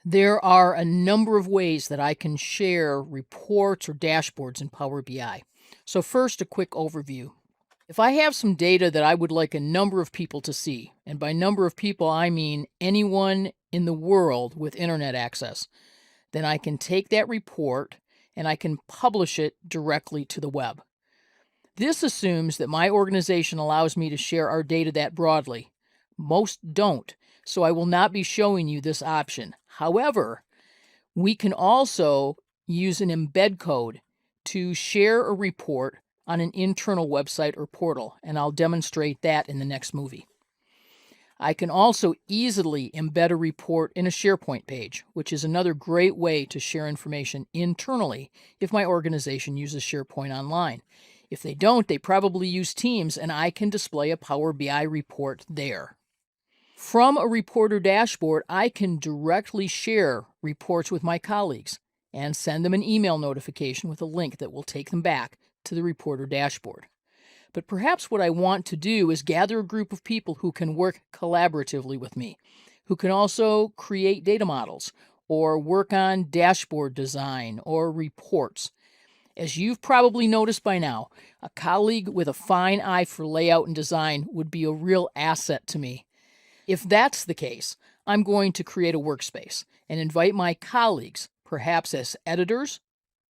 There are a number of ways that I can share reports or dashboards in Power BI. So first, a quick overview. If I have some data that I would like a number of people to see, and by number of people I mean anyone in the world with internet access, then I can take that report and I can publish it directly to the web. This assumes that my organization allows me to share our data that broadly. Most don't, so I will not be showing you this option. However, we can also use an embed code to share a report on an internal website or portal, and I'll demonstrate that in the next movie. I can also easily embed a report in a SharePoint page, which is another great way to share information internally if my organization uses SharePoint Online. If they don't, they probably use Teams, and I can display a Power BI report there. From a reporter dashboard, I can directly share reports with my colleagues and send them an email notification with a link that will take them back to the reporter dashboard. But perhaps what I want to do is gather a group of people who can work collaboratively with me, who can also create data models or work on dashboard design or reports. As you've probably noticed by now, a colleague with a fine eye for layout and design would be a real asset to me. If that's the case, I'm going to create a workspace and invite my colleagues, perhaps as editors,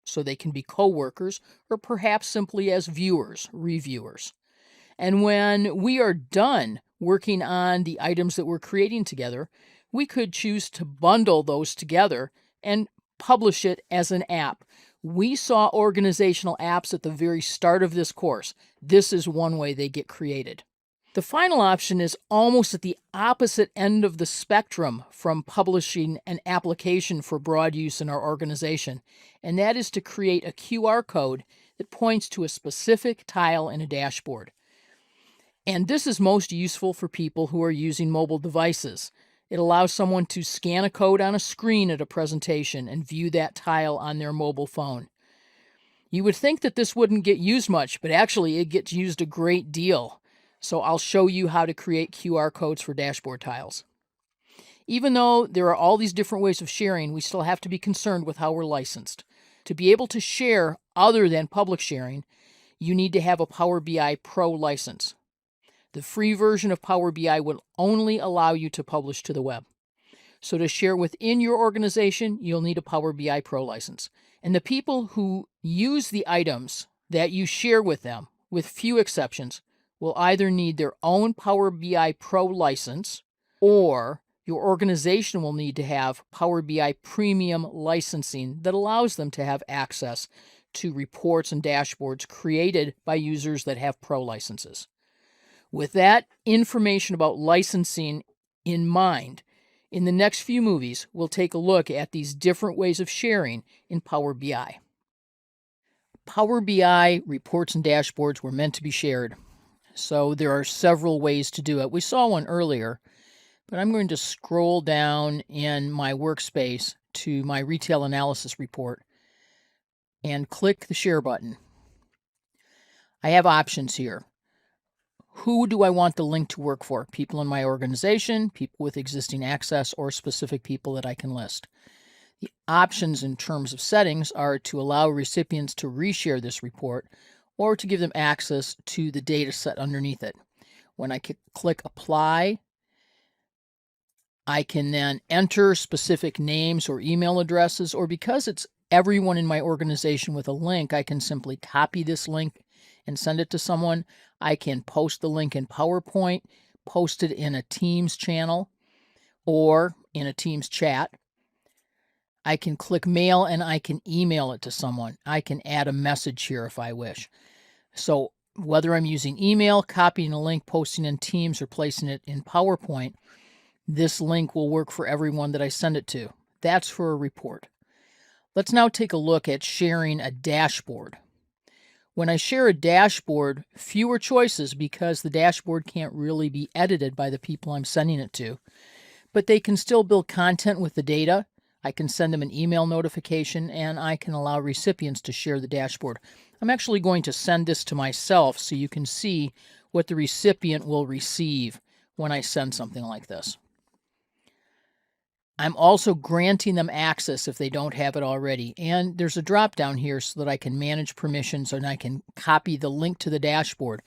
so they can be co-workers, or perhaps simply as viewers, reviewers. And when we are done working on the items that we're creating together, we could choose to bundle those together and publish it as an app. We saw organizational apps at the very start of this course. This is one way they get created. The final option is almost at the opposite end of the spectrum from publishing an application for broad use in our organization, and that is to create a QR code that points to a specific tile in a dashboard. And this is most useful for people who are using mobile devices. It allows someone to scan a code on a screen at a presentation and view that tile on their mobile phone. You would think that this wouldn't get used much, but actually it gets used a great deal. So I'll show you how to create QR codes for dashboard tiles. Even though there are all these different ways of sharing, we still have to be concerned with how we're licensed. To be able to share other than public sharing, you need to have a Power BI Pro license. The free version of Power BI will only allow you to publish to the web. So to share within your organization, you'll need a Power BI Pro license. And the people who use the items that you share with them, with few exceptions, will either need their own Power BI Pro license, or your organization will need to have Power BI Premium licensing that allows them to have access to reports and dashboards created by users that have pro licenses. With that information about licensing in mind, in the next few movies, we'll take a look at these different ways of sharing in Power BI. Power BI reports and dashboards were meant to be shared. So there are several ways to do it. We saw one earlier, but I'm going to scroll down in my workspace to my retail analysis report and click the share button. I have options here. Who do I want the link to work for? People in my organization, people with existing access, or specific people that I can list. The options in terms of settings are to allow recipients to reshare this report or to give them access to the data set underneath it. When I click Apply, I can then enter specific names or email addresses, or because it's everyone in my organization with a link, I can simply copy this link and send it to someone. I can post the link in PowerPoint, post it in a Teams channel or in a Teams chat. I can click Mail and I can email it to someone. I can add a message here if I wish. So whether I'm using email, copying a link, posting in Teams, or placing it in PowerPoint, this link will work for everyone that I send it to. That's for a report. Let's now take a look at sharing a dashboard. When I share a dashboard, fewer choices because the dashboard can't really be edited by the people I'm sending it to. But they can still build content with the data. I can send them an email notification, and I can allow recipients to share the dashboard. I'm actually going to send this to myself so you can see what the recipient will receive when I send something like this. I'm also granting them access if they don't have it already. And there's a drop down here so that I can manage permissions and I can copy the link to the dashboard,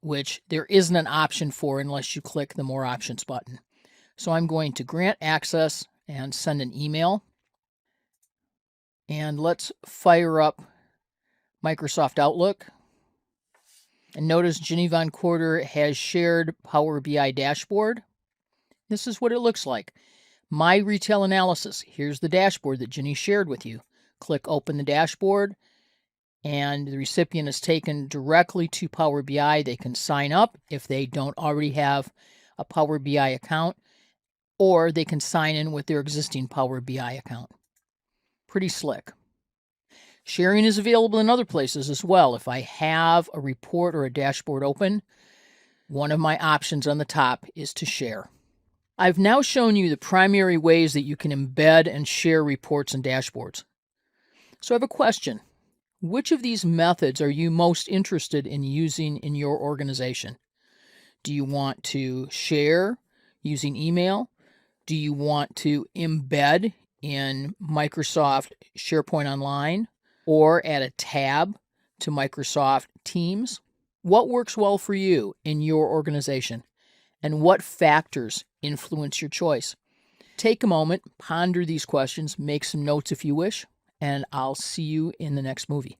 which there isn't an option for unless you click the More Options button. So I'm going to grant access and send an email. And let's fire up Microsoft Outlook. And notice Ginny Von Courter has shared Power BI dashboard. This is what it looks like. My retail analysis. Here's the dashboard that Ginny shared with you. Click open the dashboard and the recipient is taken directly to Power BI. They can sign up if they don't already have a Power BI account, or they can sign in with their existing Power BI account. Pretty slick. Sharing is available in other places as well. If I have a report or a dashboard open, one of my options on the top is to share. I've now shown you the primary ways that you can embed and share reports and dashboards. So I have a question. Which of these methods are you most interested in using in your organization? Do you want to share using email? Do you want to embed in Microsoft SharePoint Online or add a tab to Microsoft Teams? What works well for you in your organization? And what factors influence your choice? Take a moment, ponder these questions, make some notes if you wish, and I'll see you in the next movie.